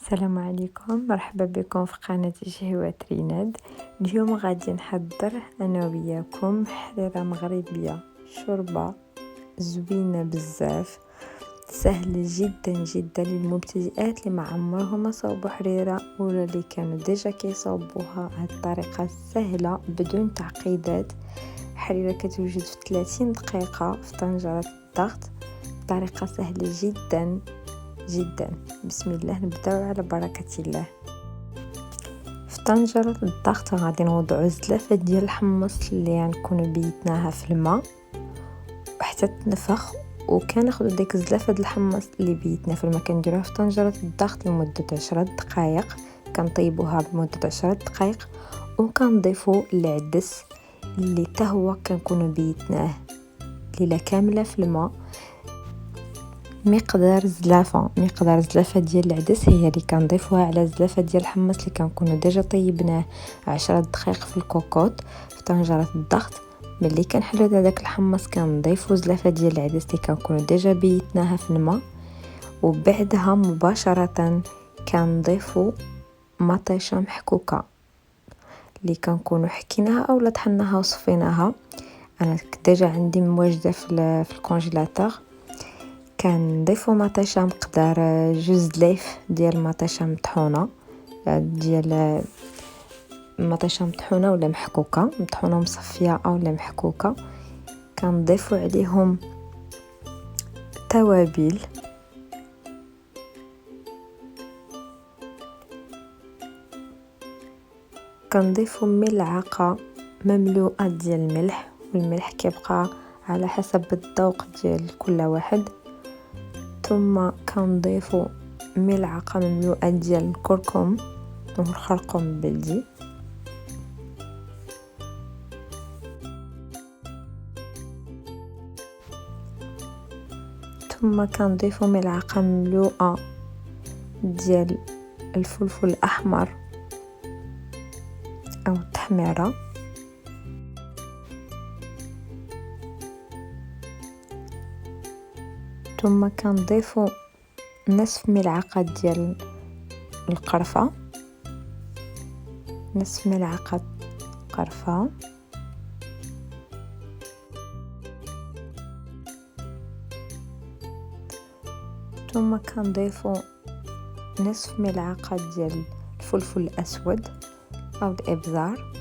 السلام عليكم، مرحبا بكم في قناة شهوات ريناد. اليوم غادي نحضر انا وياكم حريرة مغربية، شوربة زوينة بزاف، سهل جدا جدا للمبتدئات اللي ما عمرهم صوبوا حريرة ولا اللي كانوا ديجا كيصوبوها. هاد الطريقة سهلة بدون تعقيدات. حريرة كتوجد في 30 دقيقة في طنجرة الضغط، طريقة سهلة جدا جدا. بسم الله، نبداو على بركة الله. في طنجرة الضغط غادي نوضعو زلافة ديال الحمص اللي غنكونو بيتناها في الماء وحتى تنفخ، وكناخدو ديك الزلافة د الحمص اللي بيتنا في الماء كنديروها في طنجرة الضغط لمدة 10 دقائق، كنطيبوها لمدة 10 دقائق، وكنضيفو العدس اللي حتى هو كنكونو بيتناه ليلة كاملة في الماء. مقدار زلافة ديال العدس هي اللي كنضيفوها على زلافة ديال الحمص اللي كنكونوا ديجا طيبناه 10 دقائق في الكوكوط في طنجرة الضغط. ملي كنحلو داك الحمص كنضيفو زلافة ديال العدس اللي كنكونوا ديجا بيتناها في الماء، وبعدها مباشرة كنضيفو مطيشة محكوكة اللي كنكونوا حكيناها اولا طحناها وصفيناها. انا ديجا عندي مواجده في الكونجيلاتور. كنضيفو مطيشه مقدار 2 دلايف ديال مطيشه مطحونه، ديال مطيشه مطحونه ولا محكوكه، مطحونه مصفيه اولا محكوكه. كنضيفو عليهم توابل، كنضيفو ملعقه مملوءه ديال الملح، والملح كيبقى على حسب الذوق ديال كل واحد. ثم كنضيفو ملعقه مملوءه ديال الكركم والخرقوم البلدي، ثم كنضيفو ملعقه مملوءه ديال الفلفل الاحمر او التحميره، ثم كنضيفو نصف ملعقه ديال القرفه، نصف ملعقه قرفه، ثم كنضيفو نصف ملعقه ديال الفلفل الاسود او الابزار،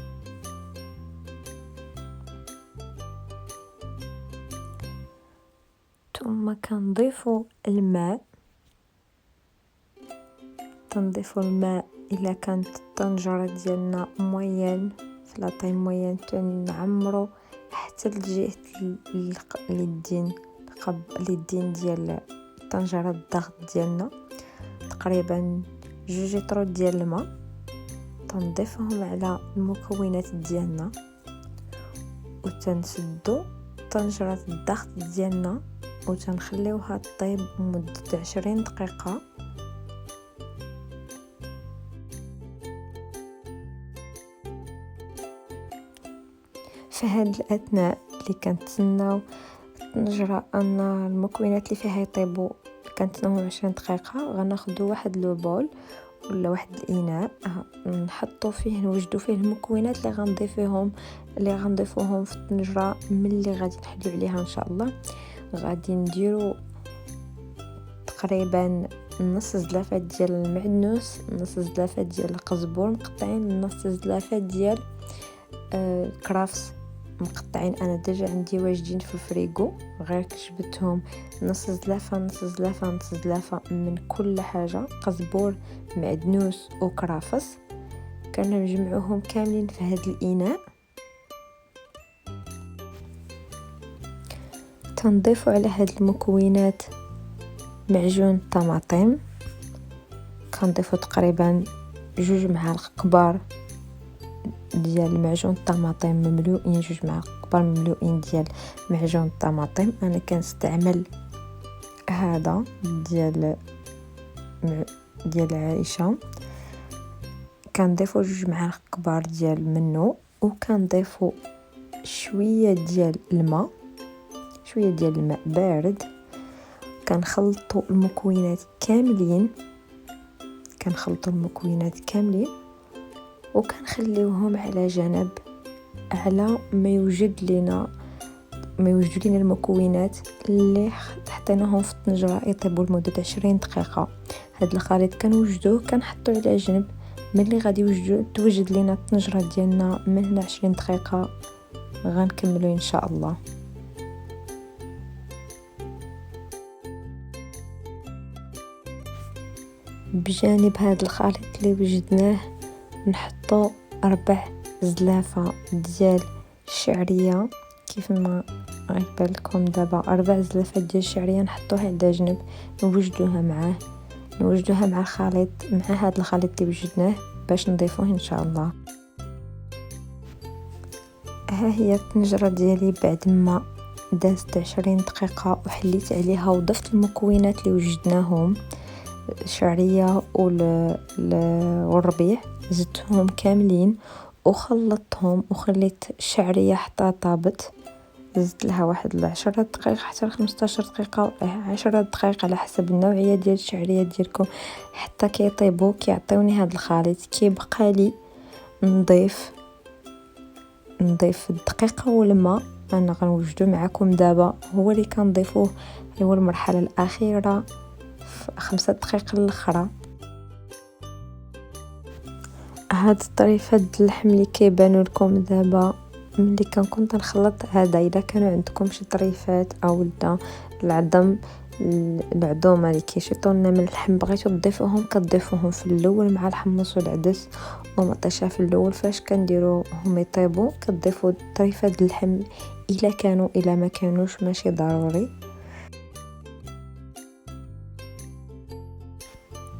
ثم كنضيفو الماء. تنضيفو الماء الا كانت الطنجره ديالنا موين، في لاطاي موين، تنعمرو حتى لجهه اليدين ديال طنجره الضغط ديالنا، تقريبا 2 لتر ديال الماء. تنضيفهم على المكونات ديالنا وتنسدو طنجره الضغط ديالنا وتنخليوها طيب لمده 20 دقيقه. في هاد الاثناء اللي كنتسناو الطنجره ان المكونات اللي فيها يطيبوا، كنتسناو 20 دقيقه، غناخدو واحد لو بول ولا واحد الاناء نحطو فيه، نوجدو فيه المكونات اللي غنضيفوهم في الطنجره ملي غادي نحليو عليها ان شاء الله. غادي نديرو تقريبا نص زلافه ديال المعدنوس، نص زلافه ديال القزبور مقطعين، نص زلافه ديال كرافس مقطعين. انا ديجا عندي واجدين في الفريغو، غير كجبتهم نص زلافه نص زلافه نص زلافه من كل حاجه، قزبور معدنوس وكرافس. كنجمعوهم كاملين في هذا الاناء. تنضيفوا على هاد المكونات معجون طماطم، كنضيفوا تقريبا 2 معالق كبار ديال معجون الطماطم مملوئين، 2 معالق كبار مملوئين ديال معجون الطماطم. انا كنستعمل هذا ديال عائشه. كنضيفوا 2 معالق كبار ديال منو، وكنضيفوا شويه ديال الماء بارد. كنخلطوا المكونات كاملين، كنخلطوا المكونات كاملين وكنخليوهم على جنب على ما يوجد لنا المكونات اللي حطيناهم في الطنجرة يطيبوا لمدة 20 دقيقة. هاد الخليط كنوجدوه كنحطو على جنب. ملي غادي توجد لنا الطنجرة ديالنا من هنا 20 دقيقة غنكملو ان شاء الله. بجانب هذا الخليط اللي وجدناه نحطو 4 زلافة ديال الشعريه، كيف ما غيبان لكم دابا 4 زلافات ديال الشعريه نحطوها على جنب، نوجدوها مع الخليط، مع هذا الخليط اللي وجدناه باش نضيفوه ان شاء الله. ها هي الطنجره ديالي بعد ما دازت 20 دقيقه وحليت عليها وضفت المكونات اللي وجدناهم، الشعريه والربيع، زدتهم كاملين وخلطتهم وخليت الشعريه حتى طابت. زدت لها واحد 10 دقائق حتى 15 دقيقه، 10 دقائق على حسب النوعيه ديال الشعريه ديالكم، حتى كيطيبوا كيعطيوني هذا الخليط. كيبقى لي نضيف الدقيقه والماء. انا غنوجدو معكم دابا هو اللي كنضيفوه، هو المرحله الاخيره في 5 دقائق الاخرى. هاد الطريفات د اللحم اللي كيبانوا لكم دابا ملي كنكون تنخلط، هذا اذا كانوا عندكم شي طريفات او العظومه اللي كيشيطوا لنا من اللحم بغيتو تضيفوهم، كتضيفوهم في الاول مع الحمص والعدس ومطيشه. في الاول فاش كنديروهم يطيبوا كتضيفوا طريفات اللحم الا ما كانوش ماشي ضروري.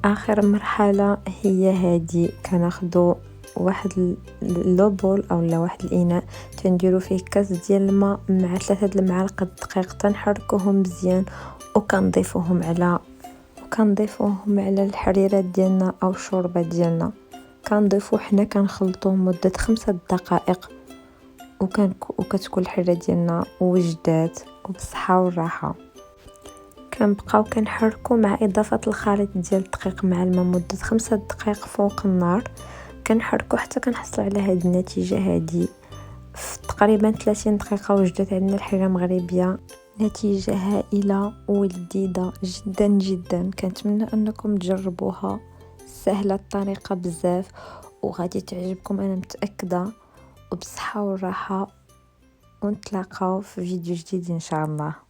اخر مرحله هي هذه، كناخذوا واحد اللوبول اولا واحد الاناء تنديروا فيه كاس ديال الماء مع 3 المعالق دقيق، تنحركوهم مزيان وكنضيفوهم على الحريرات ديالنا او الشوربه ديالنا. كنضيفو حنا كنخلطوه مده 5 دقائق وكتكون الحريره ديالنا وجدات وبالصحه والراحه. كنبقاو كنحركو مع اضافه الخليط ديال الدقيق مع الماء مده 5 دقائق فوق النار. كنحركو حتى كنحصلوا على هذه النتيجه. هذه في تقريبا 30 دقيقه وجدت عندنا الحريره مغربيه، نتيجه هائله ولذيذه جدا جدا. كنتمنى انكم تجربوها، سهله الطريقه بزاف وغادي تعجبكم انا متاكده. وبالصحه والراحه، ونتلاقاو في فيديو جديد ان شاء الله.